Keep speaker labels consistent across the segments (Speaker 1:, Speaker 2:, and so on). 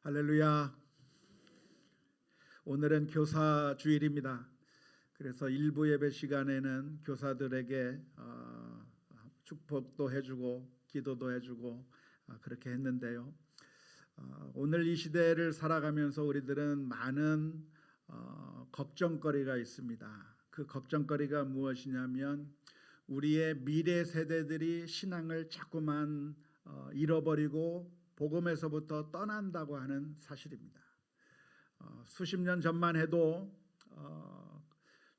Speaker 1: 할렐루야. 오늘은 교사 주일입니다. 그래서 일부 예배 시간에는 교사들에게 축복도 해주고 기도도 해주고 그렇게 했는데요. 오늘 이 시대를 살아가면서 우리들은 많은 걱정거리가 있습니다. 그 걱정거리가 무엇이냐면 우리의 미래 세대들이 신앙을 자꾸만 잃어버리고 복음에서부터 떠난다고 하는 사실입니다. 수십 년 전만 해도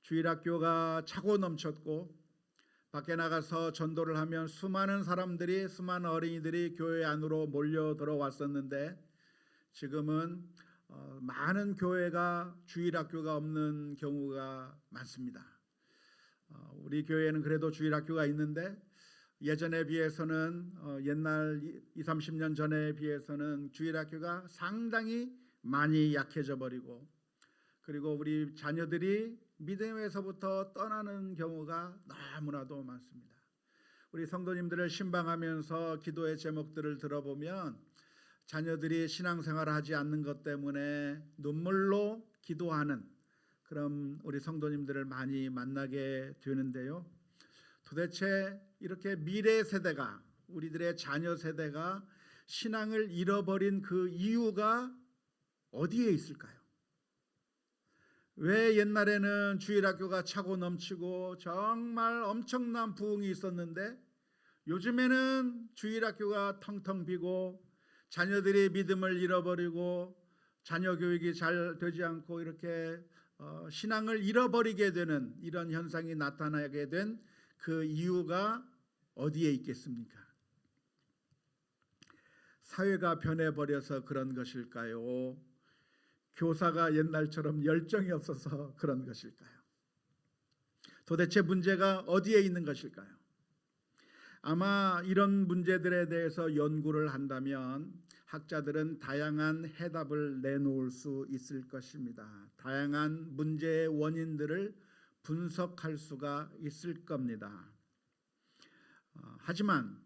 Speaker 1: 주일학교가 차고 넘쳤고 밖에 나가서 전도를 하면 수많은 사람들이, 수많은 어린이들이 교회 안으로 몰려 들어왔었는데 지금은 많은 교회가 주일학교가 없는 경우가 많습니다. 우리 교회에는 그래도 주일학교가 있는데 예전에 비해서는 옛날 20, 30년 전에 비해서는 주일학교가 상당히 많이 약해져 버리고, 그리고 우리 자녀들이 믿음에서부터 떠나는 경우가 너무나도 많습니다. 우리 성도님들을 신방하면서 기도의 제목들을 들어보면 자녀들이 신앙생활을 하지 않는 것 때문에 눈물로 기도하는 그런 우리 성도님들을 많이 만나게 되는데요. 도대체 이렇게 미래 세대가, 우리들의 자녀 세대가 신앙을 잃어버린 그 이유가 어디에 있을까요? 왜 옛날에는 주일학교가 차고 넘치고 정말 엄청난 부흥이 있었는데 요즘에는 주일학교가 텅텅 비고 자녀들이 믿음을 잃어버리고 자녀 교육이 잘 되지 않고 이렇게 신앙을 잃어버리게 되는 이런 현상이 나타나게 된 그 이유가 어디에 있겠습니까? 사회가 변해버려서 그런 것일까요? 교사가 옛날처럼 열정이 없어서 그런 것일까요? 도대체 문제가 어디에 있는 것일까요? 아마 이런 문제들에 대해서 연구를 한다면 학자들은 다양한 해답을 내놓을 수 있을 것입니다. 다양한 문제의 원인들을 분석할 수가 있을 겁니다. 하지만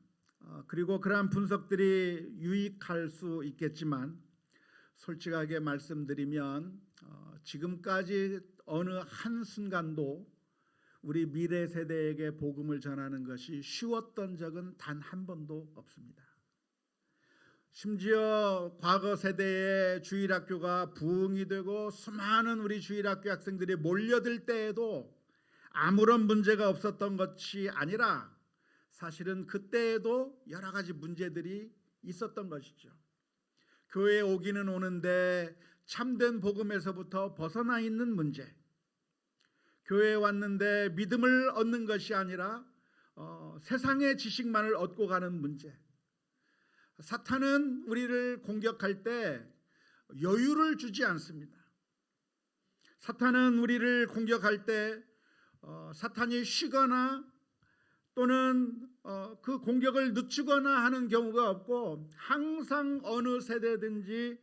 Speaker 1: 그리고 그러한 분석들이 유익할 수 있겠지만 솔직하게 말씀드리면 지금까지 어느 한순간도 우리 미래 세대에게 복음을 전하는 것이 쉬웠던 적은 단 한 번도 없습니다. 심지어 과거 세대의 주일학교가 부흥이 되고 수많은 우리 주일학교 학생들이 몰려들 때에도 아무런 문제가 없었던 것이 아니라 사실은 그때에도 여러 가지 문제들이 있었던 것이죠. 교회에 오기는 오는데 참된 복음에서부터 벗어나 있는 문제, 교회에 왔는데 믿음을 얻는 것이 아니라 세상의 지식만을 얻고 가는 문제. 사탄은 우리를 공격할 때 여유를 주지 않습니다. 사탄은 우리를 공격할 때 사탄이 쉬거나 또는 그 공격을 늦추거나 하는 경우가 없고 항상 어느 세대든지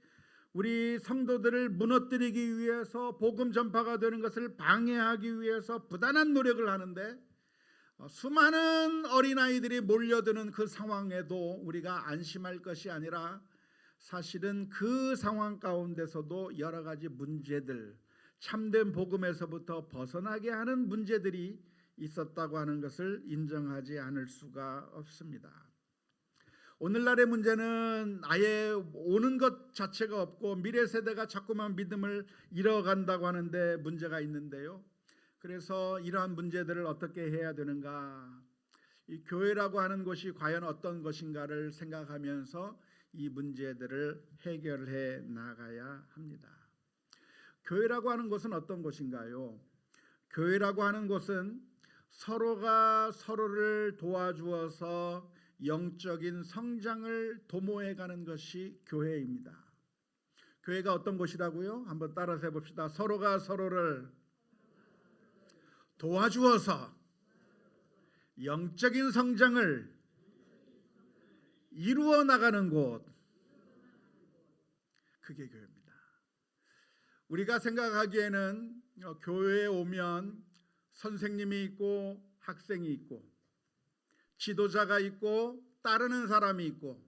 Speaker 1: 우리 성도들을 무너뜨리기 위해서 복음 전파가 되는 것을 방해하기 위해서 부단한 노력을 하는데 수많은 어린아이들이 몰려드는 그 상황에도 우리가 안심할 것이 아니라 사실은 그 상황 가운데서도 여러 가지 문제들, 참된 복음에서부터 벗어나게 하는 문제들이 있었다고 하는 것을 인정하지 않을 수가 없습니다. 오늘날의 문제는 아예 오는 것 자체가 없고 미래 세대가 자꾸만 믿음을 잃어간다고 하는데 문제가 있는데요. 그래서 이러한 문제들을 어떻게 해야 되는가, 이 교회라고 하는 것이 과연 어떤 것인가를 생각하면서 이 문제들을 해결해 나가야 합니다. 교회라고 하는 것은 어떤 것인가요? 교회라고 하는 것은 서로가 서로를 도와주어서 영적인 성장을 도모해가는 것이 교회입니다. 교회가 어떤 곳이라고요? 한번 따라서 해봅시다. 서로가 서로를 도와주어서 영적인 성장을 이루어 나가는 곳, 그게 교회입니다. 우리가 생각하기에는 교회에 오면 선생님이 있고 학생이 있고 지도자가 있고 따르는 사람이 있고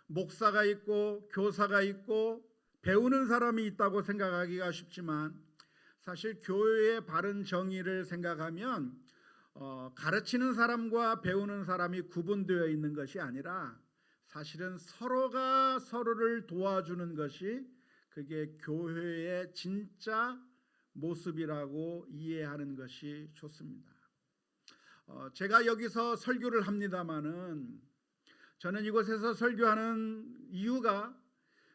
Speaker 1: 목사가 있고 교사가 있고 배우는 사람이 있다고 생각하기가 쉽지만 사실 교회의 바른 정의를 생각하면 가르치는 사람과 배우는 사람이 구분되어 있는 것이 아니라 사실은 서로가 서로를 도와주는 것이 그게 교회의 진짜 모습이라고 이해하는 것이 좋습니다. 제가 여기서 설교를 합니다마는 저는 이곳에서 설교하는 이유가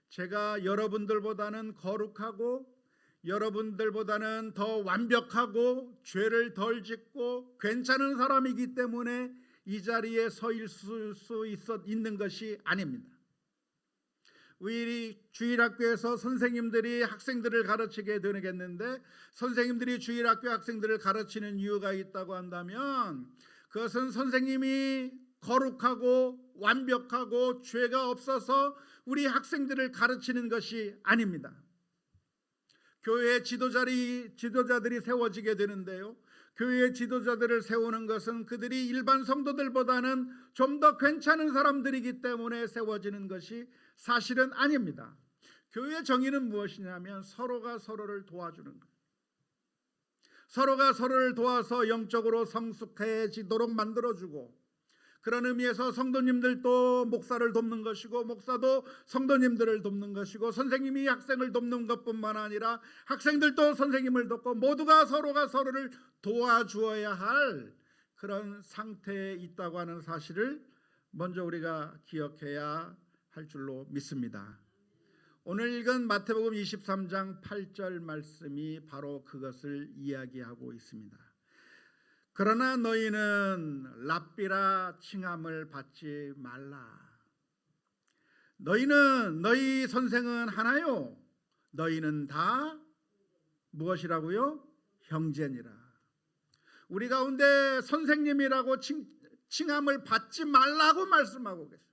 Speaker 1: 제가 여러분들보다는 거룩하고 여러분들보다는 더 완벽하고 죄를 덜 짓고 괜찮은 사람이기 때문에 이 자리에 서 있는 것이 아닙니다. 우리 주일학교에서 선생님들이 학생들을 가르치게 되겠는데 선생님들이 주일학교 학생들을 가르치는 이유가 있다고 한다면 그것은 선생님이 거룩하고 완벽하고 죄가 없어서 우리 학생들을 가르치는 것이 아닙니다. 교회의 지도자들이 세워지게 되는데요, 교회의 지도자들을 세우는 것은 그들이 일반 성도들보다는 좀 더 괜찮은 사람들이기 때문에 세워지는 것이 사실은 아닙니다. 교회의 정의는 무엇이냐면 서로가 서로를 도와주는 것, 서로가 서로를 도와서 영적으로 성숙해지도록 만들어주고, 그런 의미에서 성도님들도 목사를 돕는 것이고 목사도 성도님들을 돕는 것이고 선생님이 학생을 돕는 것뿐만 아니라 학생들도 선생님을 돕고 모두가 서로가 서로를 도와주어야 할 그런 상태에 있다고 하는 사실을 먼저 우리가 기억해야 할 줄로 믿습니다. 오늘 읽은 마태복음 23장 8절 말씀이 바로 그것을 이야기하고 있습니다. 그러나 너희는 랍비라 칭함을 받지 말라. 너희 선생은 하나요. 너희는 다 무엇이라고요? 형제니라. 우리 가운데 선생님이라고 칭함을 받지 말라고 말씀하고 계세요.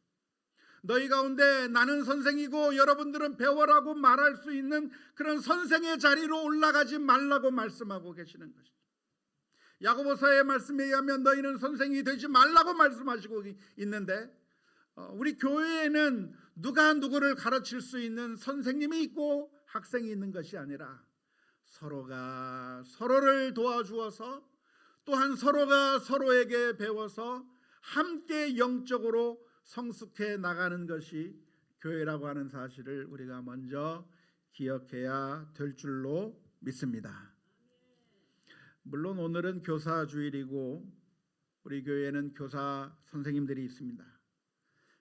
Speaker 1: 너희 가운데 나는 선생이고 여러분들은 배워라고 말할 수 있는 그런 선생의 자리로 올라가지 말라고 말씀하고 계시는 것이죠. 야고보서의 말씀에 의하면 너희는 선생이 되지 말라고 말씀하시고 있는데 우리 교회에는 누가 누구를 가르칠 수 있는 선생님이 있고 학생이 있는 것이 아니라 서로가 서로를 도와주어서 또한 서로가 서로에게 배워서 함께 영적으로 성숙해 나가는 것이 교회라고 하는 사실을 우리가 먼저 기억해야 될 줄로 믿습니다. 물론 오늘은 교사주일이고 우리 교회에는 교사 선생님들이 있습니다.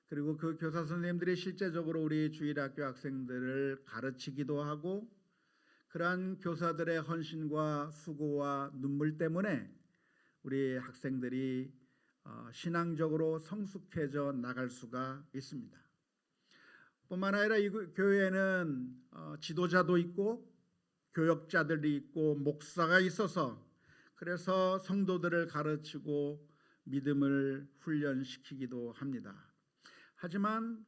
Speaker 1: 그리고 그 교사 선생님들이 실제적으로 우리 주일학교 학생들을 가르치기도 하고 그러한 교사들의 헌신과 수고와 눈물 때문에 우리 학생들이 신앙적으로 성숙해져 나갈 수가 있습니다. 뿐만 아니라 이 교회에는 지도자도 있고 교역자들이 있고 목사가 있어서 그래서 성도들을 가르치고 믿음을 훈련시키기도 합니다. 하지만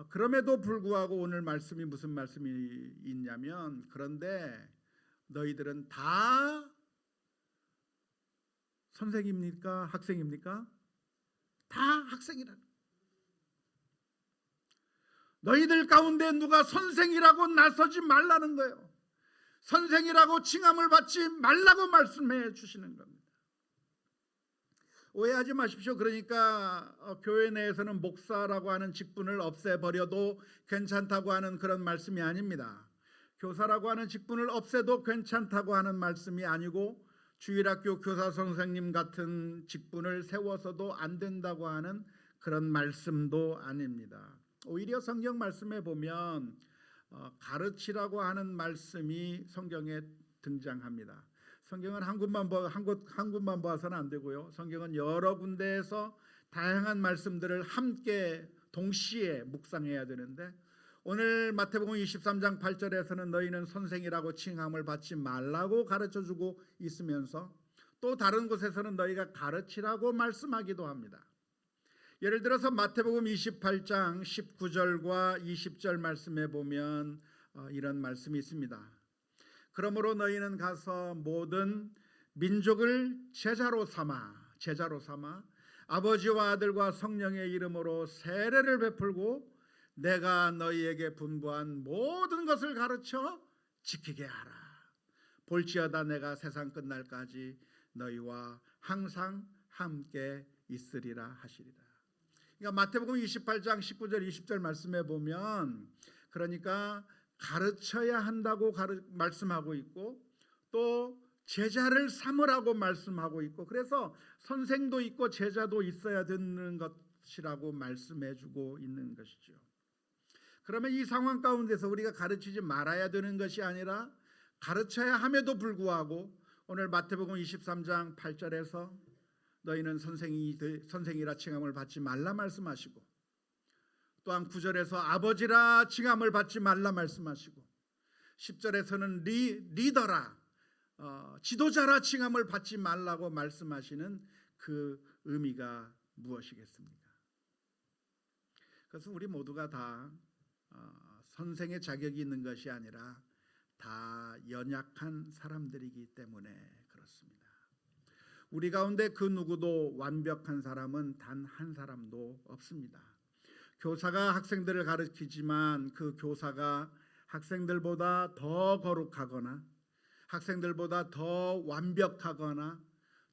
Speaker 1: 그럼에도 불구하고 오늘 말씀이 무슨 말씀이 있냐면 그런데 너희들은 다 선생입니까? 학생입니까? 다 학생이라는. 너희들 가운데 누가 선생이라고 나서지 말라는 거예요. 선생이라고 칭함을 받지 말라고 말씀해 주시는 겁니다. 오해하지 마십시오. 그러니까 교회 내에서는 목사라고 하는 직분을 없애버려도 괜찮다고 하는 그런 말씀이 아닙니다. 교사라고 하는 직분을 없애도 괜찮다고 하는 말씀이 아니고 주일학교 교사 선생님 같은 직분을 세워서도 안 된다고 하는 그런 말씀도 아닙니다. 오히려 성경 말씀에 보면 가르치라고 하는 말씀이 성경에 등장합니다. 성경은 한 군만 봐서는 안 되고요. 성경은 여러 군데에서 다양한 말씀들을 함께 동시에 묵상해야 되는데 오늘 마태복음 23장 8절에서는 너희는 선생이라고 칭함을 받지 말라고 가르쳐주고 있으면서 또 다른 곳에서는 너희가 가르치라고 말씀하기도 합니다. 예를 들어서 마태복음 28장 19절과 20절 말씀에 보면 이런 말씀이 있습니다. 그러므로 너희는 가서 모든 민족을 제자로 삼아 아버지와 아들과 성령의 이름으로 세례를 베풀고 내가 너희에게 분부한 모든 것을 가르쳐 지키게 하라. 볼지어다 내가 세상 끝날까지 너희와 항상 함께 있으리라 하시리라. 그러니까 마태복음 28장 19절 20절 말씀에 보면 그러니까 가르쳐야 한다고 말씀하고 있고 또 제자를 삼으라고 말씀하고 있고 그래서 선생도 있고 제자도 있어야 되는 것이라고 말씀해 주고 있는 것이죠. 그러면 이 상황 가운데서 우리가 가르치지 말아야 되는 것이 아니라 가르쳐야 함에도 불구하고 오늘 마태복음 23장 8절에서 너희는 선생이라 칭함을 받지 말라 말씀하시고 또한 9절에서 아버지라 칭함을 받지 말라 말씀하시고 10절에서는 리더라 지도자라 칭함을 받지 말라고 말씀하시는 그 의미가 무엇이겠습니까? 그것은 우리 모두가 다 선생의 자격이 있는 것이 아니라 다 연약한 사람들이기 때문에 그렇습니다. 우리 가운데 그 누구도 완벽한 사람은 단 한 사람도 없습니다. 교사가 학생들을 가르치지만 그 교사가 학생들보다 더 거룩하거나 학생들보다 더 완벽하거나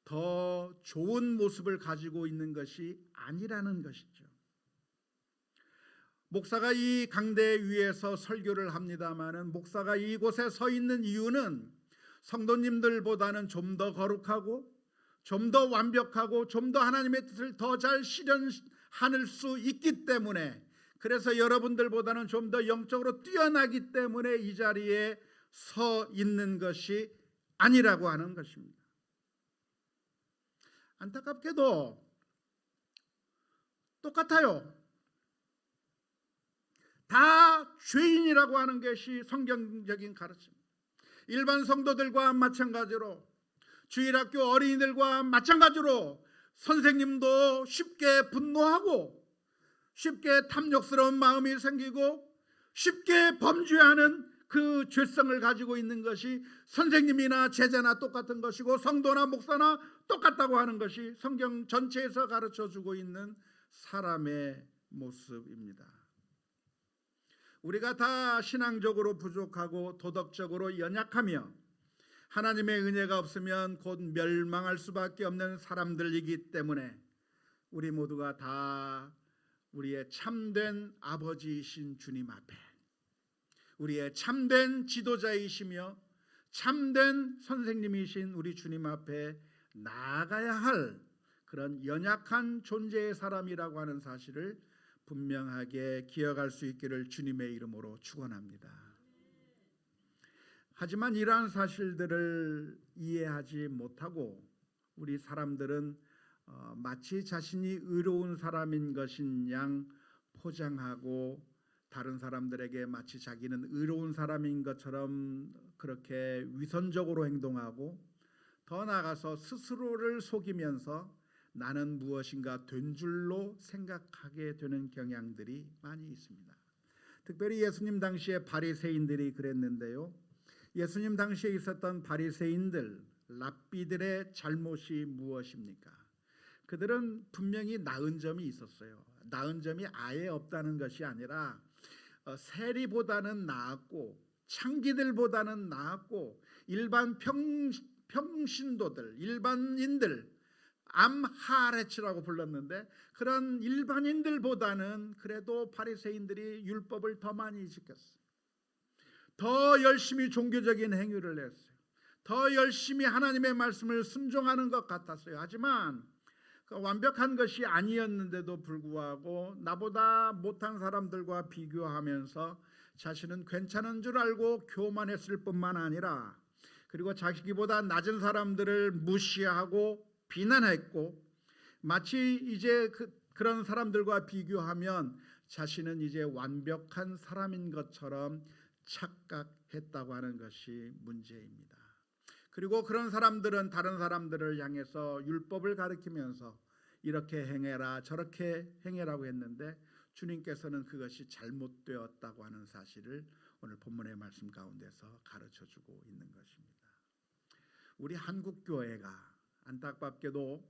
Speaker 1: 더 좋은 모습을 가지고 있는 것이 아니라는 것이죠. 목사가 이 강대 위에서 설교를 합니다마는 목사가 이곳에 서 있는 이유는 성도님들보다는 좀 더 거룩하고 좀 더 완벽하고 좀 더 하나님의 뜻을 더 잘 실현할 수 있기 때문에 그래서 여러분들보다는 좀 더 영적으로 뛰어나기 때문에 이 자리에 서 있는 것이 아니라고 하는 것입니다. 안타깝게도 똑같아요. 다 죄인이라고 하는 것이 성경적인 가르침입니다. 일반 성도들과 마찬가지로 주일학교 어린이들과 마찬가지로 선생님도 쉽게 분노하고 쉽게 탐욕스러운 마음이 생기고 쉽게 범죄하는 그 죄성을 가지고 있는 것이 선생님이나 제자나 똑같은 것이고 성도나 목사나 똑같다고 하는 것이 성경 전체에서 가르쳐주고 있는 사람의 모습입니다. 우리가 다 신앙적으로 부족하고 도덕적으로 연약하며 하나님의 은혜가 없으면 곧 멸망할 수밖에 없는 사람들이기 때문에 우리 모두가 다 우리의 참된 아버지이신 주님 앞에 우리의 참된 지도자이시며 참된 선생님이신 우리 주님 앞에 나아가야 할 그런 연약한 존재의 사람이라고 하는 사실을 분명하게 기억할 수 있기를 주님의 이름으로 축원합니다. 하지만 이러한 사실들을 이해하지 못하고 우리 사람들은 마치 자신이 의로운 사람인 것인 양 포장하고 다른 사람들에게 마치 자기는 의로운 사람인 것처럼 그렇게 위선적으로 행동하고 더 나아가서 스스로를 속이면서 나는 무엇인가 된 줄로 생각하게 되는 경향들이 많이 있습니다. 특별히 예수님 당시에 바리새인들이 그랬는데요. 예수님 당시에 있었던 바리새인들, 랍비들의 잘못이 무엇입니까? 그들은 분명히 나은 점이 있었어요. 나은 점이 아예 없다는 것이 아니라 세리보다는 나았고 창기들보다는 나았고 일반 평신도들, 일반인들 암하레츠라고 불렀는데 그런 일반인들보다는 그래도 바리새인들이 율법을 더 많이 지켰어요. 더 열심히 종교적인 행위를 했어요. 더 열심히 하나님의 말씀을 순종하는 것 같았어요. 하지만 완벽한 것이 아니었는데도 불구하고 나보다 못한 사람들과 비교하면서 자신은 괜찮은 줄 알고 교만했을 뿐만 아니라 그리고 자기보다 낮은 사람들을 무시하고 비난했고 마치 이제 그런 사람들과 비교하면 자신은 이제 완벽한 사람인 것처럼 착각했다고 하는 것이 문제입니다. 그리고 그런 사람들은 다른 사람들을 향해서 율법을 가르치면서 이렇게 행해라 저렇게 행해라고 했는데 주님께서는 그것이 잘못되었다고 하는 사실을 오늘 본문의 말씀 가운데서 가르쳐주고 있는 것입니다. 우리 한국교회가 안타깝게도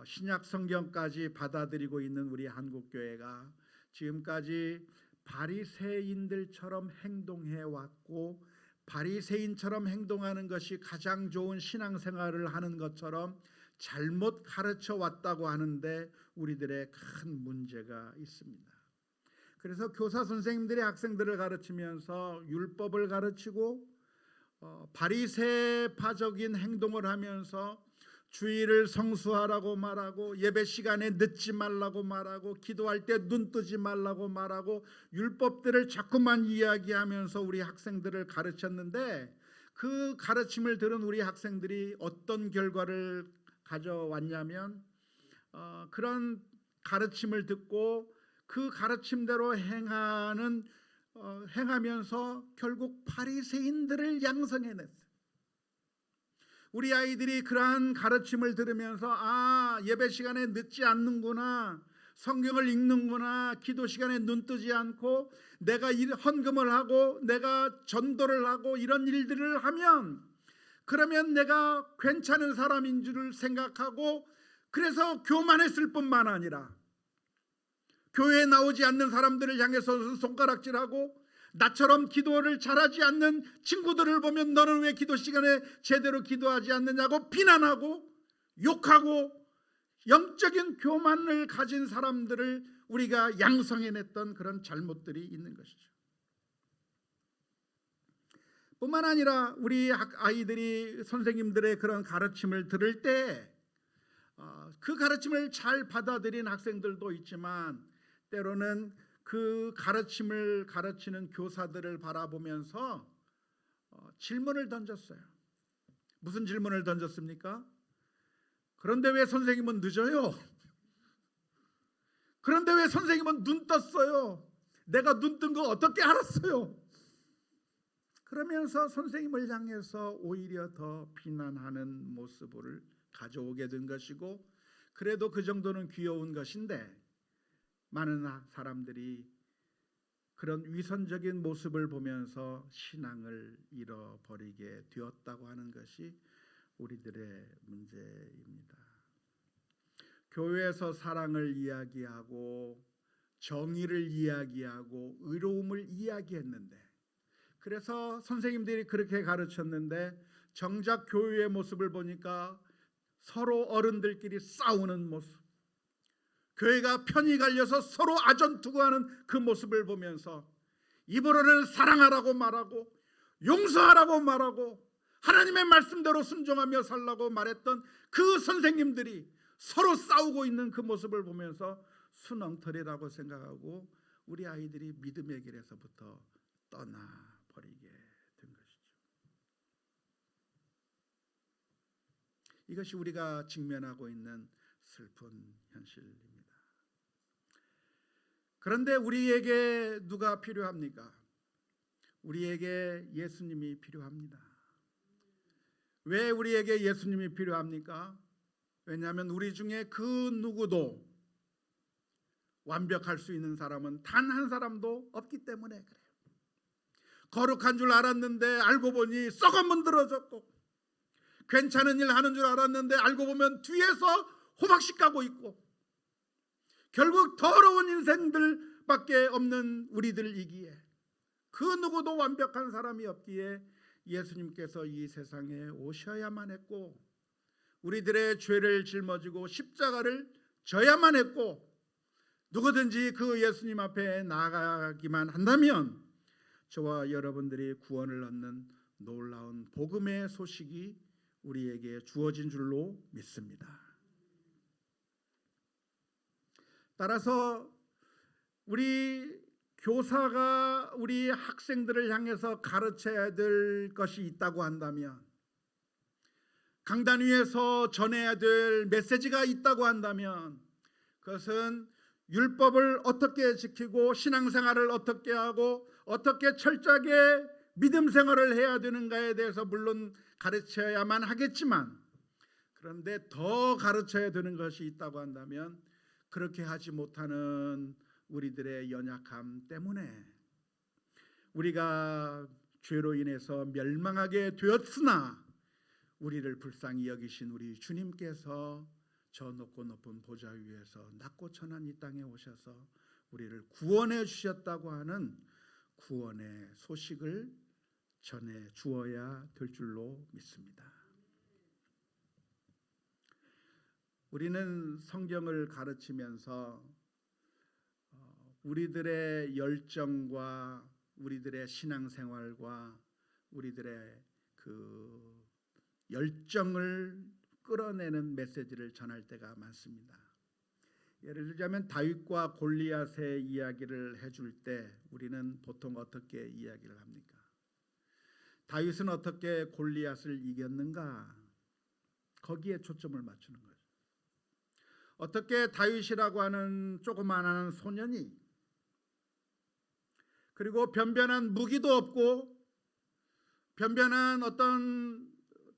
Speaker 1: 신약 성경까지 받아들이고 있는 우리 한국교회가 지금까지 바리새인들처럼 행동해 왔고 바리새인처럼 행동하는 것이 가장 좋은 신앙생활을 하는 것처럼 잘못 가르쳐 왔다고 하는데 우리들의 큰 문제가 있습니다. 그래서 교사 선생님들이 학생들을 가르치면서 율법을 가르치고 바리새파적인 행동을 하면서 주일을 성수하라고 말하고 예배 시간에 늦지 말라고 말하고 기도할 때 눈 뜨지 말라고 말하고 율법들을 자꾸만 이야기하면서 우리 학생들을 가르쳤는데 그 가르침을 들은 우리 학생들이 어떤 결과를 가져왔냐면 그런 가르침을 듣고 그 가르침대로 행하면서 결국 바리새인들을 양성해냈어요. 우리 아이들이 그러한 가르침을 들으면서 예배 시간에 늦지 않는구나, 성경을 읽는구나, 기도 시간에 눈 뜨지 않고 내가 헌금을 하고 내가 전도를 하고 이런 일들을 하면 그러면 내가 괜찮은 사람인 줄 생각하고 그래서 교만했을 뿐만 아니라 교회에 나오지 않는 사람들을 향해서 손가락질하고 나처럼 기도를 잘하지 않는 친구들을 보면 너는 왜 기도 시간에 제대로 기도하지 않느냐고 비난하고 욕하고 영적인 교만을 가진 사람들을 우리가 양성해냈던 그런 잘못들이 있는 것이죠. 뿐만 아니라 우리 아이들이 선생님들의 그런 가르침을 들을 때 그 가르침을 잘 받아들인 학생들도 있지만 때로는 그 가르침을 가르치는 교사들을 바라보면서 질문을 던졌어요. 무슨 질문을 던졌습니까? 그런데 왜 선생님은 늦어요? 그런데 왜 선생님은 눈 떴어요? 내가 눈 뜬 거 어떻게 알았어요? 그러면서 선생님을 향해서 오히려 더 비난하는 모습을 가져오게 된 것이고 그래도 그 정도는 귀여운 것인데 많은 사람들이 그런 위선적인 모습을 보면서 신앙을 잃어버리게 되었다고 하는 것이 우리들의 문제입니다. 교회에서 사랑을 이야기하고 정의를 이야기하고 의로움을 이야기했는데 그래서 선생님들이 그렇게 가르쳤는데 정작 교회의 모습을 보니까 서로 어른들끼리 싸우는 모습, 교회가 편이 갈려서 서로 아전투구하는 그 모습을 보면서 입으로는 사랑하라고 말하고 용서하라고 말하고 하나님의 말씀대로 순종하며 살라고 말했던 그 선생님들이 서로 싸우고 있는 그 모습을 보면서 순엉터리라고 생각하고 우리 아이들이 믿음의 길에서부터 떠나버리게 된 것이죠. 이것이 우리가 직면하고 있는 슬픈 현실입니다. 그런데 우리에게 누가 필요합니까? 우리에게 예수님이 필요합니다. 왜 우리에게 예수님이 필요합니까? 왜냐하면 우리 중에 그 누구도 완벽할 수 있는 사람은 단 한 사람도 없기 때문에 그래요. 거룩한 줄 알았는데 알고 보니 썩어 문드러졌고 괜찮은 일 하는 줄 알았는데 알고 보면 뒤에서 호박씨 까고 있고 결국 더러운 인생들밖에 없는 우리들이기에 그 누구도 완벽한 사람이 없기에 예수님께서 이 세상에 오셔야만 했고 우리들의 죄를 짊어지고 십자가를 져야만 했고 누구든지 그 예수님 앞에 나아가기만 한다면 저와 여러분들이 구원을 얻는 놀라운 복음의 소식이 우리에게 주어진 줄로 믿습니다. 따라서 우리 교사가 우리 학생들을 향해서 가르쳐야 될 것이 있다고 한다면 강단 위에서 전해야 될 메시지가 있다고 한다면 그것은 율법을 어떻게 지키고 신앙생활을 어떻게 하고 어떻게 철저하게 믿음 생활을 해야 되는가에 대해서 물론 가르쳐야만 하겠지만 그런데 더 가르쳐야 되는 것이 있다고 한다면 그렇게 하지 못하는 우리들의 연약함 때문에 우리가 죄로 인해서 멸망하게 되었으나 우리를 불쌍히 여기신 우리 주님께서 저 높고 높은 보좌 위에서 낮고 천한 이 땅에 오셔서 우리를 구원해 주셨다고 하는 구원의 소식을 전해 주어야 될 줄로 믿습니다. 우리는 성경을 가르치면서 우리들의 열정과 우리들의 신앙생활과 우리들의 그 열정을 끌어내는 메시지를 전할 때가 많습니다. 예를 들자면 다윗과 골리앗의 이야기를 해줄 때 우리는 보통 어떻게 이야기를 합니까? 다윗은 어떻게 골리앗을 이겼는가? 거기에 초점을 맞추는 거죠. 어떻게 다윗이라고 하는 조그마한 소년이, 그리고 변변한 무기도 없고 변변한 어떤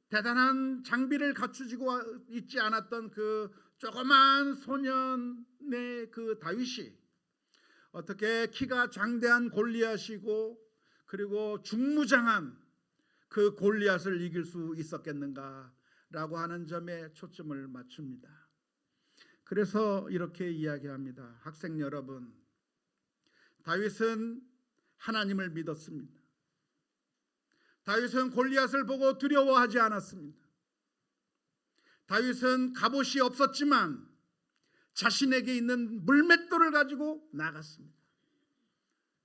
Speaker 1: 대단한 장비를 갖추지고 있지 않았던 그 조그만 소년의 그 다윗이 어떻게 키가 장대한 골리앗이고 그리고 중무장한 그 골리앗을 이길 수 있었겠는가라고 하는 점에 초점을 맞춥니다. 그래서 이렇게 이야기합니다. 학생 여러분, 다윗은 하나님을 믿었습니다. 다윗은 골리앗을 보고 두려워하지 않았습니다. 다윗은 갑옷이 없었지만 자신에게 있는 물맷돌을 가지고 나갔습니다.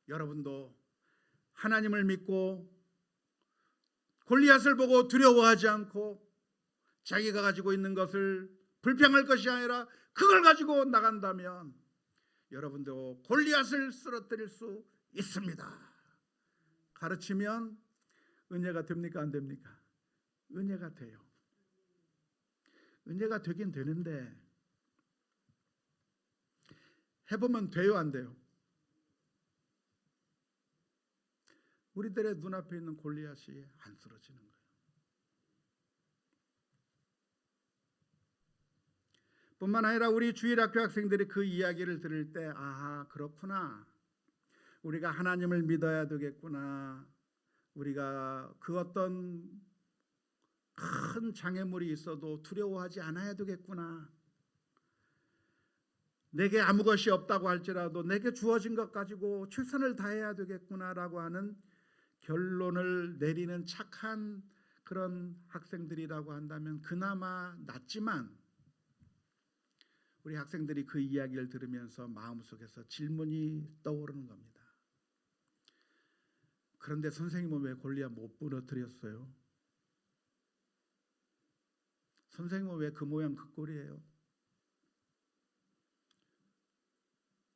Speaker 1: 여러분도 하나님을 믿고 골리앗을 보고 두려워하지 않고 자기가 가지고 있는 것을 불평할 것이 아니라 그걸 가지고 나간다면 여러분도 골리앗을 쓰러뜨릴 수 있습니다. 가르치면 은혜가 됩니까? 안 됩니까? 은혜가 돼요. 은혜가 되긴 되는데 해보면 돼요, 안 돼요? 우리들의 눈앞에 있는 골리앗이 안 쓰러지는 거예요. 뿐만 아니라 우리 주일학교 학생들이 그 이야기를 들을 때 아하, 그렇구나, 우리가 하나님을 믿어야 되겠구나, 우리가 그 어떤 큰 장애물이 있어도 두려워하지 않아야 되겠구나, 내게 아무 것이 없다고 할지라도 내게 주어진 것 가지고 최선을 다해야 되겠구나라고 하는 결론을 내리는 착한 그런 학생들이라고 한다면 그나마 낫지만, 우리 학생들이 그 이야기를 들으면서 마음속에서 질문이 떠오르는 겁니다. 그런데 선생님은 왜 골리앗 못 부러뜨렸어요? 선생님은 왜 그 모양 그 꼴이에요?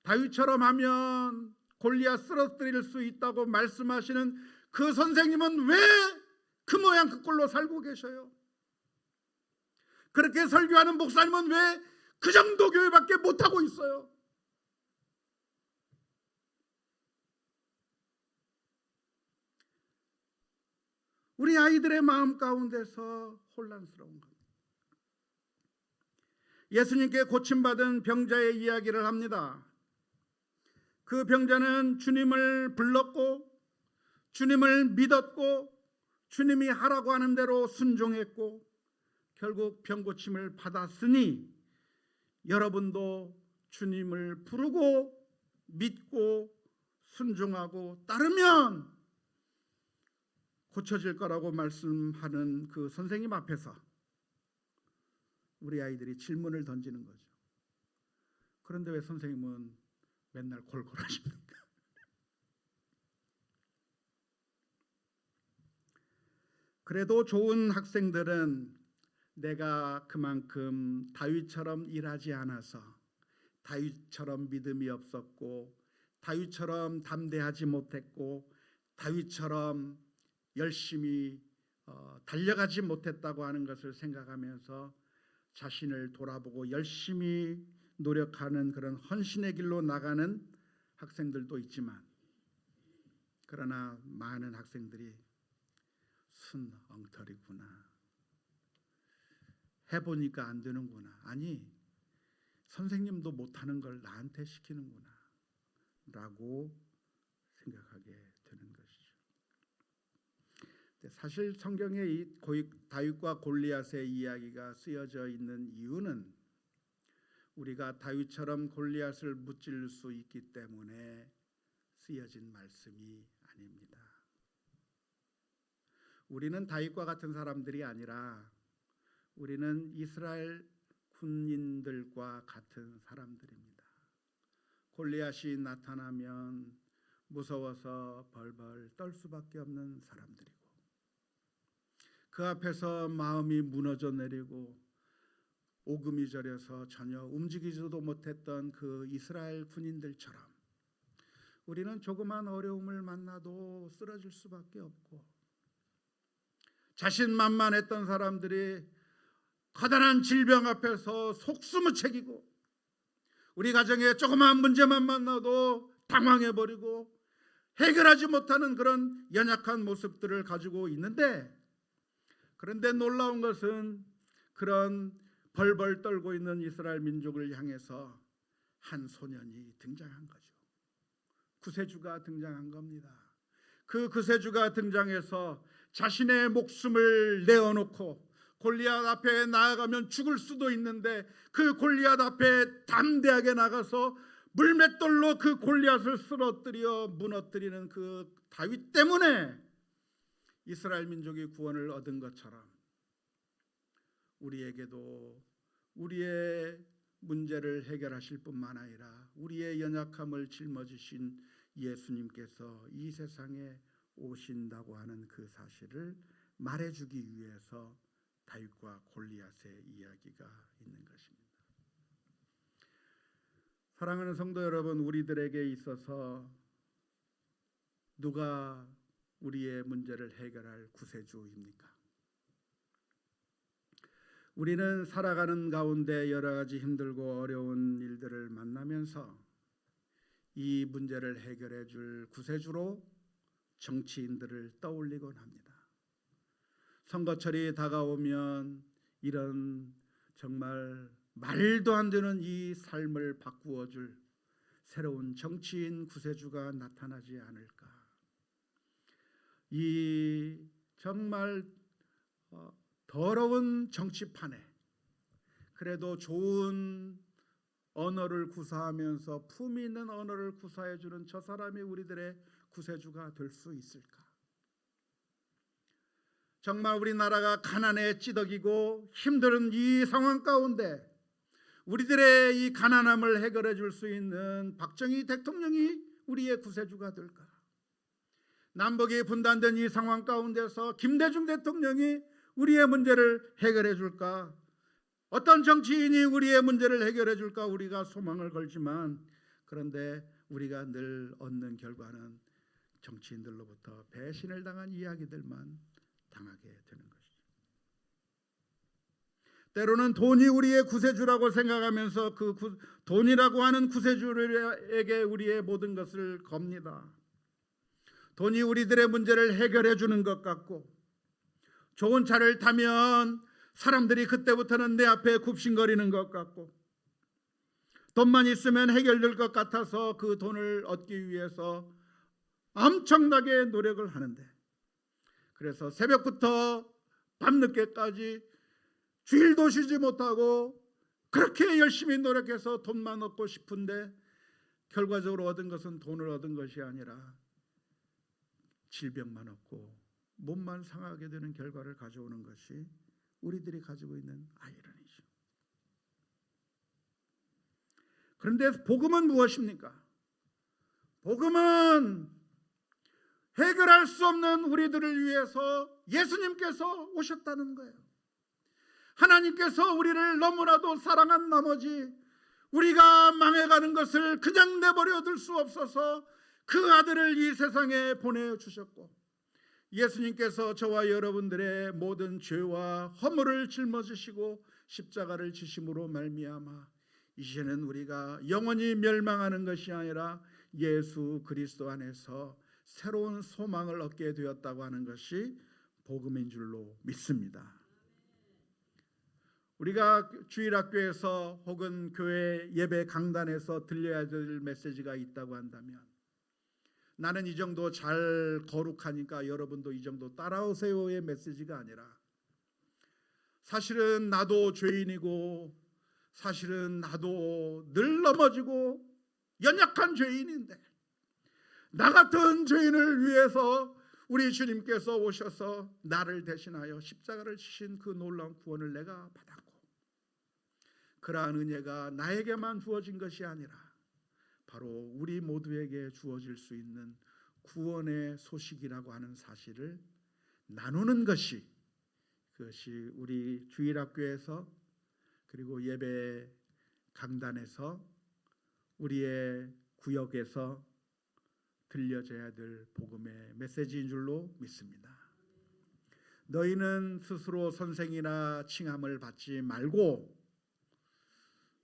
Speaker 1: 다윗처럼 하면 골리앗 쓰러뜨릴 수 있다고 말씀하시는 그 선생님은 왜 그 모양 그 꼴로 살고 계셔요? 그렇게 설교하는 목사님은 왜 그 정도 교회밖에 못하고 있어요? 우리 아이들의 마음 가운데서 혼란스러운 겁니다. 예수님께 고침받은 병자의 이야기를 합니다. 그 병자는 주님을 불렀고 주님을 믿었고 주님이 하라고 하는 대로 순종했고 결국 병고침을 받았으니 여러분도 주님을 부르고 믿고 순종하고 따르면 고쳐질 거라고 말씀하는 그 선생님 앞에서 우리 아이들이 질문을 던지는 거죠. 그런데 왜 선생님은 맨날 골골하십니까? 그래도 좋은 학생들은 내가 그만큼 다윗처럼 일하지 않아서, 다윗처럼 믿음이 없었고 다윗처럼 담대하지 못했고 다윗처럼 열심히 달려가지 못했다고 하는 것을 생각하면서 자신을 돌아보고 열심히 노력하는 그런 헌신의 길로 나가는 학생들도 있지만, 그러나 많은 학생들이 순 엉터리구나, 해보니까 안 되는구나, 아니 선생님도 못하는 걸 나한테 시키는구나 라고 생각하게 되는 것이죠. 사실 성경에 이 다윗과 골리앗의 이야기가 쓰여져 있는 이유는 우리가 다윗처럼 골리앗을 무찔 수 있기 때문에 쓰여진 말씀이 아닙니다. 우리는 다윗과 같은 사람들이 아니라 우리는 이스라엘 군인들과 같은 사람들입니다. 골리앗이 나타나면 무서워서 벌벌 떨 수밖에 없는 사람들이고, 그 앞에서 마음이 무너져 내리고 오금이 저려서 전혀 움직이지도 못했던 그 이스라엘 군인들처럼 우리는 조그만 어려움을 만나도 쓰러질 수밖에 없고, 자신만만했던 사람들이 커다란 질병 앞에서 속수무책이고, 우리 가정에 조그만 문제만 만나도 당황해버리고 해결하지 못하는 그런 연약한 모습들을 가지고 있는데, 그런데 놀라운 것은 그런 벌벌 떨고 있는 이스라엘 민족을 향해서 한 소년이 등장한 거죠. 구세주가 등장한 겁니다. 그 구세주가 등장해서 자신의 목숨을 내어놓고 골리앗 앞에 나아가면 죽을 수도 있는데 그 골리앗 앞에 담대하게 나가서 물맷돌로 그 골리앗을 쓰러뜨려 무너뜨리는 그 다윗 때문에 이스라엘 민족이 구원을 얻은 것처럼 우리에게도 우리의 문제를 해결하실 뿐만 아니라 우리의 연약함을 짊어지신 예수님께서 이 세상에 오신다고 하는 그 사실을 말해주기 위해서 다윗과 골리앗의 이야기가 있는 것입니다. 사랑하는 성도 여러분, 우리들에게 있어서 누가 우리의 문제를 해결할 구세주입니까? 우리는 살아가는 가운데 여러 가지 힘들고 어려운 일들을 만나면서 이 문제를 해결해 줄 구세주로 정치인들을 떠올리곤 합니다. 선거철이 다가오면 이런 정말 말도 안 되는 이 삶을 바꾸어 줄 새로운 정치인 구세주가 나타나지 않을까. 이 정말 더러운 정치판에 그래도 좋은 언어를 구사하면서 품위 있는 언어를 구사해 주는 저 사람이 우리들의 구세주가 될 수 있을까? 정말 우리나라가 가난에 찌덕이고 힘든 이 상황 가운데 우리들의 이 가난함을 해결해 줄 수 있는 박정희 대통령이 우리의 구세주가 될까? 남북이 분단된 이 상황 가운데서 김대중 대통령이 우리의 문제를 해결해 줄까? 어떤 정치인이 우리의 문제를 해결해 줄까? 우리가 소망을 걸지만 그런데 우리가 늘 얻는 결과는 정치인들로부터 배신을 당한 이야기들만 당하게 되는 것이죠. 때로는 돈이 우리의 구세주라고 생각하면서 그 돈이라고 하는 구세주에게 우리의 모든 것을 겁니다. 돈이 우리들의 문제를 해결해 주는 것 같고, 좋은 차를 타면 사람들이 그때부터는 내 앞에 굽신거리는 것 같고, 돈만 있으면 해결될 것 같아서 그 돈을 얻기 위해서 엄청나게 노력을 하는데, 그래서 새벽부터 밤늦게까지 주일도 쉬지 못하고 그렇게 열심히 노력해서 돈만 얻고 싶은데 결과적으로 얻은 것은 돈을 얻은 것이 아니라 질병만 얻고 몸만 상하게 되는 결과를 가져오는 것이 우리들이 가지고 있는 아이러니죠. 그런데 복음은 무엇입니까? 복음은 해결할 수 없는 우리들을 위해서 예수님께서 오셨다는 거예요. 하나님께서 우리를 너무나도 사랑한 나머지 우리가 망해가는 것을 그냥 내버려 둘 수 없어서 그 아들을 이 세상에 보내주셨고, 예수님께서 저와 여러분들의 모든 죄와 허물을 짊어지시고 십자가를 지심으로 말미암아 이제는 우리가 영원히 멸망하는 것이 아니라 예수 그리스도 안에서 새로운 소망을 얻게 되었다고 하는 것이 복음인 줄로 믿습니다. 우리가 주일학교에서 혹은 교회 예배 강단에서 들려야 될 메시지가 있다고 한다면, 나는 이 정도 잘 거룩하니까 여러분도 이 정도 따라오세요의 메시지가 아니라, 사실은 나도 죄인이고 사실은 나도 늘 넘어지고 연약한 죄인인데 나 같은 죄인을 위해서 우리 주님께서 오셔서 나를 대신하여 십자가를 지신 그 놀라운 구원을 내가 받았고, 그러한 은혜가 나에게만 주어진 것이 아니라 바로 우리 모두에게 주어질 수 있는 구원의 소식이라고 하는 사실을 나누는 것이, 그것이 우리 주일학교에서 그리고 예배 강단에서 우리의 구역에서 들려져야 될 복음의 메시지인 줄로 믿습니다. 너희는 스스로 선생이나 칭함을 받지 말고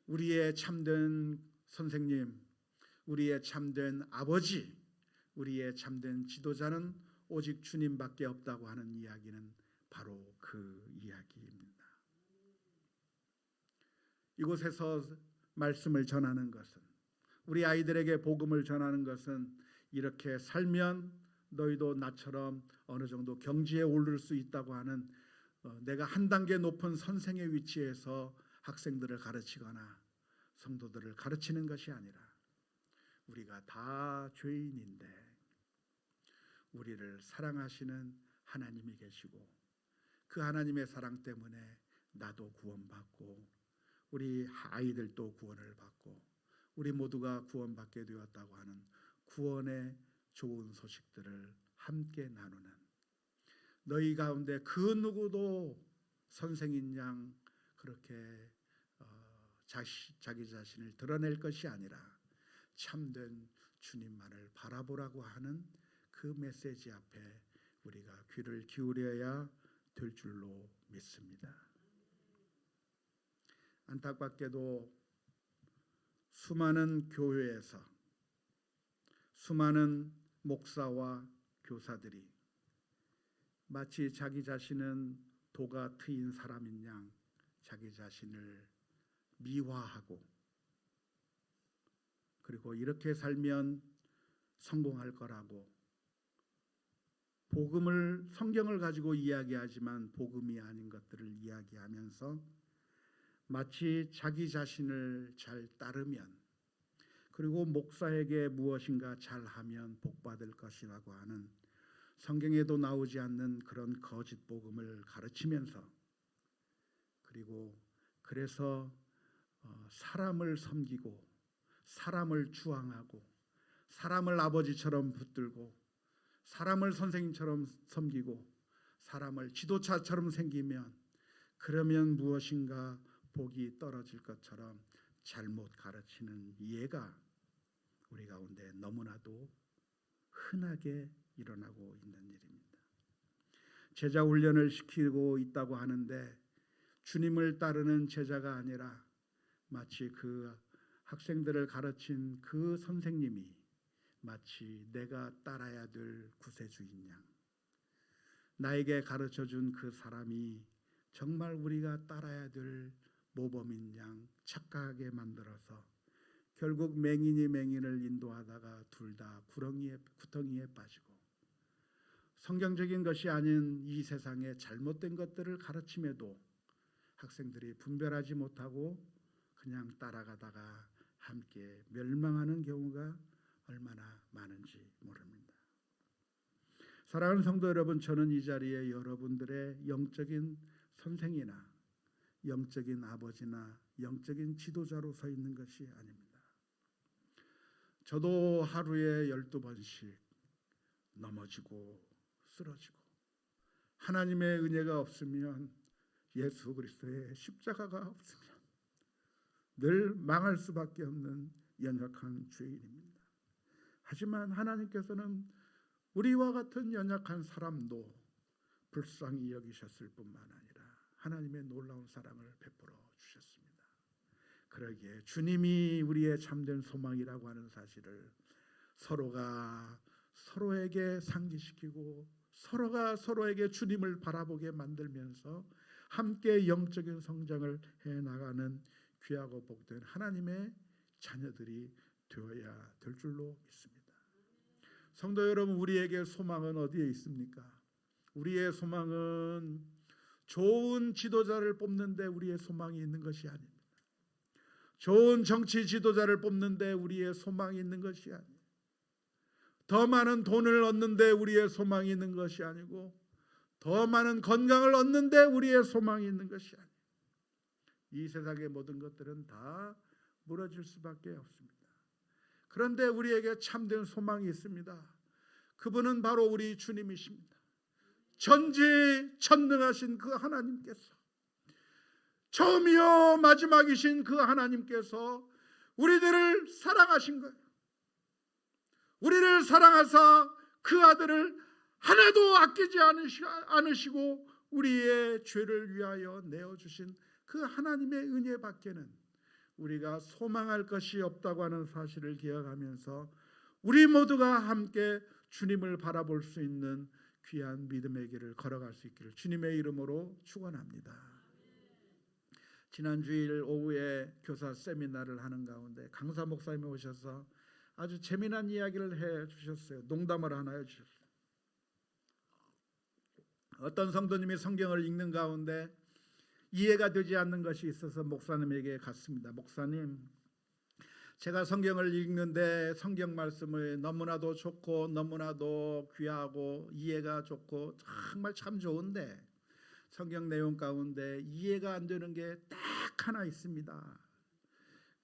Speaker 1: 우리의 참된 선생님, 우리의 참된 아버지, 우리의 참된 지도자는 오직 주님밖에 없다고 하는 이야기는 바로 그 이야기입니다. 이곳에서 말씀을 전하는 것은, 우리 아이들에게 복음을 전하는 것은 이렇게 살면 너희도 나처럼 어느 정도 경지에 오를 수 있다고 하는 내가 한 단계 높은 선생의 위치에서 학생들을 가르치거나 성도들을 가르치는 것이 아니라 우리가 다 죄인인데 우리를 사랑하시는 하나님이 계시고 그 하나님의 사랑 때문에 나도 구원받고 우리 아이들도 구원을 받고 우리 모두가 구원받게 되었다고 하는 구원의 좋은 소식들을 함께 나누는, 너희 가운데 그 누구도 선생인 양 그렇게 자기 자신을 드러낼 것이 아니라 참된 주님만을 바라보라고 하는 그 메시지 앞에 우리가 귀를 기울여야 될 줄로 믿습니다. 안타깝게도 수많은 교회에서 수많은 목사와 교사들이 마치 자기 자신은 도가 트인 사람인 양 자기 자신을 미화하고, 그리고 이렇게 살면 성공할 거라고 복음을, 성경을 가지고 이야기하지만 복음이 아닌 것들을 이야기하면서 마치 자기 자신을 잘 따르면, 그리고 목사에게 무엇인가 잘하면 복받을 것이라고 하는 성경에도 나오지 않는 그런 거짓 복음을 가르치면서, 그리고 그래서 사람을 섬기고 사람을 추앙하고 사람을 아버지처럼 붙들고 사람을 선생님처럼 섬기고 사람을 지도자처럼 생기면, 그러면 무엇인가 복이 떨어질 것처럼 잘못 가르치는 예가 우리 가운데 너무나도 흔하게 일어나고 있는 일입니다. 제자 훈련을 시키고 있다고 하는데 주님을 따르는 제자가 아니라 마치 그 학생들을 가르친 그 선생님이 마치 내가 따라야 될 구세주인 양, 나에게 가르쳐준 그 사람이 정말 우리가 따라야 될 모범인 양 착각하게 만들어서 결국 맹인이 맹인을 인도하다가 둘 다 구덩이에 빠지고 성경적인 것이 아닌 이 세상의 잘못된 것들을 가르침에도 학생들이 분별하지 못하고 그냥 따라가다가 함께 멸망하는 경우가 얼마나 많은지 모릅니다. 사랑하는 성도 여러분, 저는 이 자리에 여러분들의 영적인 선생이나 영적인 아버지나 영적인 지도자로 서 있는 것이 아닙니다. 저도 하루에 12번씩 넘어지고 쓰러지고, 하나님의 은혜가 없으면, 예수 그리스도의 십자가가 없으면 늘 망할 수밖에 없는 연약한 죄인입니다. 하지만 하나님께서는 우리와 같은 연약한 사람도 불쌍히 여기셨을 뿐만 아니라 하나님의 놀라운 사랑을 베풀어 주셨습니다. 그러기에 주님이 우리의 참된 소망이라고 하는 사실을 서로가 서로에게 상기시키고 서로가 서로에게 주님을 바라보게 만들면서 함께 영적인 성장을 해나가는 귀하고 복된 하나님의 자녀들이 되어야 될 줄로 믿습니다. 성도 여러분, 우리에게 소망은 어디에 있습니까? 우리의 소망은 좋은 지도자를 뽑는데 우리의 소망이 있는 것이 아닙니다. 좋은 정치 지도자를 뽑는데 우리의 소망이 있는 것이 아니에요. 더 많은 돈을 얻는데 우리의 소망이 있는 것이 아니고, 더 많은 건강을 얻는데 우리의 소망이 있는 것이 아니에요. 이 세상의 모든 것들은 다 무너질 수밖에 없습니다. 그런데 우리에게 참된 소망이 있습니다. 그분은 바로 우리 주님이십니다. 전지전능하신 그 하나님께서, 처음이요 마지막이신 그 하나님께서 우리들을 사랑하신 거예요. 우리를 사랑하사 그 아들을 하나도 아끼지 않으시고 우리의 죄를 위하여 내어주신 그 하나님의 은혜 밖에는 우리가 소망할 것이 없다고 하는 사실을 기억하면서 우리 모두가 함께 주님을 바라볼 수 있는 귀한 믿음의 길을 걸어갈 수 있기를 주님의 이름으로 축원합니다. 지난 주일 오후에 교사 세미나를 하는 가운데 강사 목사님이 오셔서 아주 재미난 이야기를 해 주셨어요. 농담을 하나 해 주셨어요. 어떤 성도님이 성경을 읽는 가운데 이해가 되지 않는 것이 있어서 목사님에게 갔습니다. 목사님, 제가 성경을 읽는데 성경 말씀을 너무나도 좋고 너무나도 귀하고 이해가 좋고 정말 참 좋은데 성경 내용 가운데 이해가 안 되는 게 딱 하나 있습니다.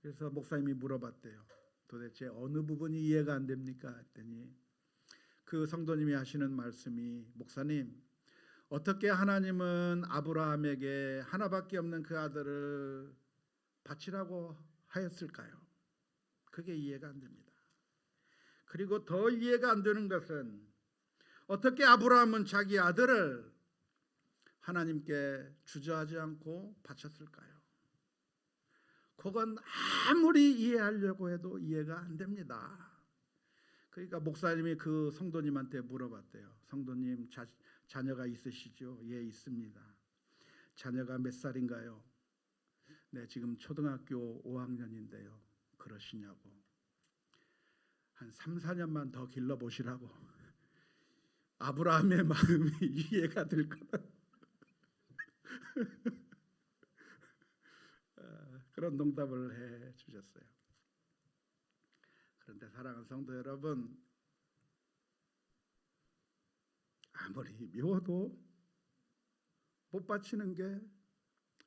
Speaker 1: 그래서 목사님이 물어봤대요. 도대체 어느 부분이 이해가 안 됩니까? 했더니 그 성도님이 하시는 말씀이, 목사님, 어떻게 하나님은 아브라함에게 하나밖에 없는 그 아들을 바치라고 하였을까요? 그게 이해가 안 됩니다. 그리고 더 이해가 안 되는 것은 어떻게 아브라함은 자기 아들을 하나님께 주저하지 않고 바쳤을까요? 그건 아무리 이해하려고 해도 이해가 안 됩니다. 그러니까 목사님이 그 성도님한테 물어봤대요. 성도님, 자녀가 있으시죠? 예, 있습니다. 자녀가 몇 살인가요? 네, 지금 초등학교 5학년인데요. 그러시냐고. 한 3, 4년만 더 길러보시라고. 아브라함의 마음이 이해가 될 거다. 그런 농담을 해 주셨어요. 그런데 사랑하는 성도 여러분, 아무리 미워도 못 바치는 게,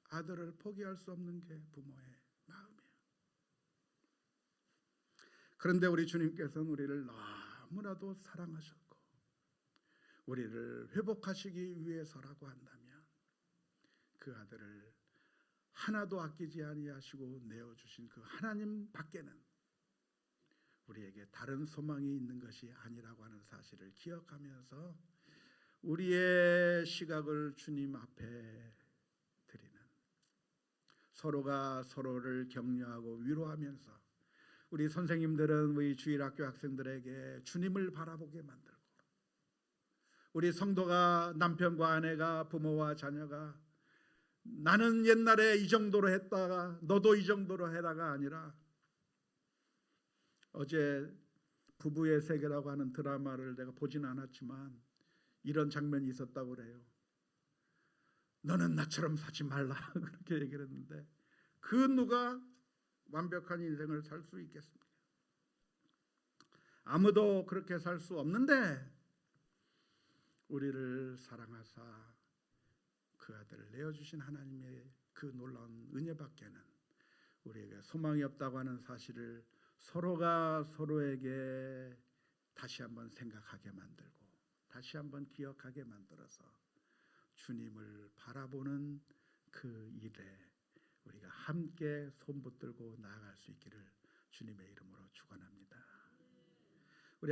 Speaker 1: 아들을 포기할 수 없는 게 부모의 마음이에요. 그런데 우리 주님께서는 우리를 너무나도 사랑하셨고 우리를 회복하시기 위해서라고 한다면 그 아들을 하나도 아끼지 아니하시고 내어주신 그 하나님 밖에는 우리에게 다른 소망이 있는 것이 아니라고 하는 사실을 기억하면서 우리의 시각을 주님 앞에 드리는, 서로가 서로를 격려하고 위로하면서 우리 선생님들은 우리 주일학교 학생들에게 주님을 바라보게 만들고, 우리 성도가, 남편과 아내가, 부모와 자녀가 나는 옛날에 이 정도로 했다가 너도 이 정도로 해라가 아니라, 어제 부부의 세계라고 하는 드라마를 내가 보진 않았지만 이런 장면이 있었다고 그래요. 너는 나처럼 사지 말라 그렇게 얘기를 했는데, 그 누가 완벽한 인생을 살 수 있겠습니까? 아무도 그렇게 살 수 없는데 우리를 사랑하사 그 아들을 내어주신 하나님의 그 놀라운 은혜 밖에는 우리에게 소망이 없다고 하는 사실을 서로가 서로에게 다시 한번 생각하게 만들고 다시 한번 기억하게 만들어서 주님을 바라보는 그 일에 우리가 함께 손붙들고 나아갈 수 있기를 주님의 이름으로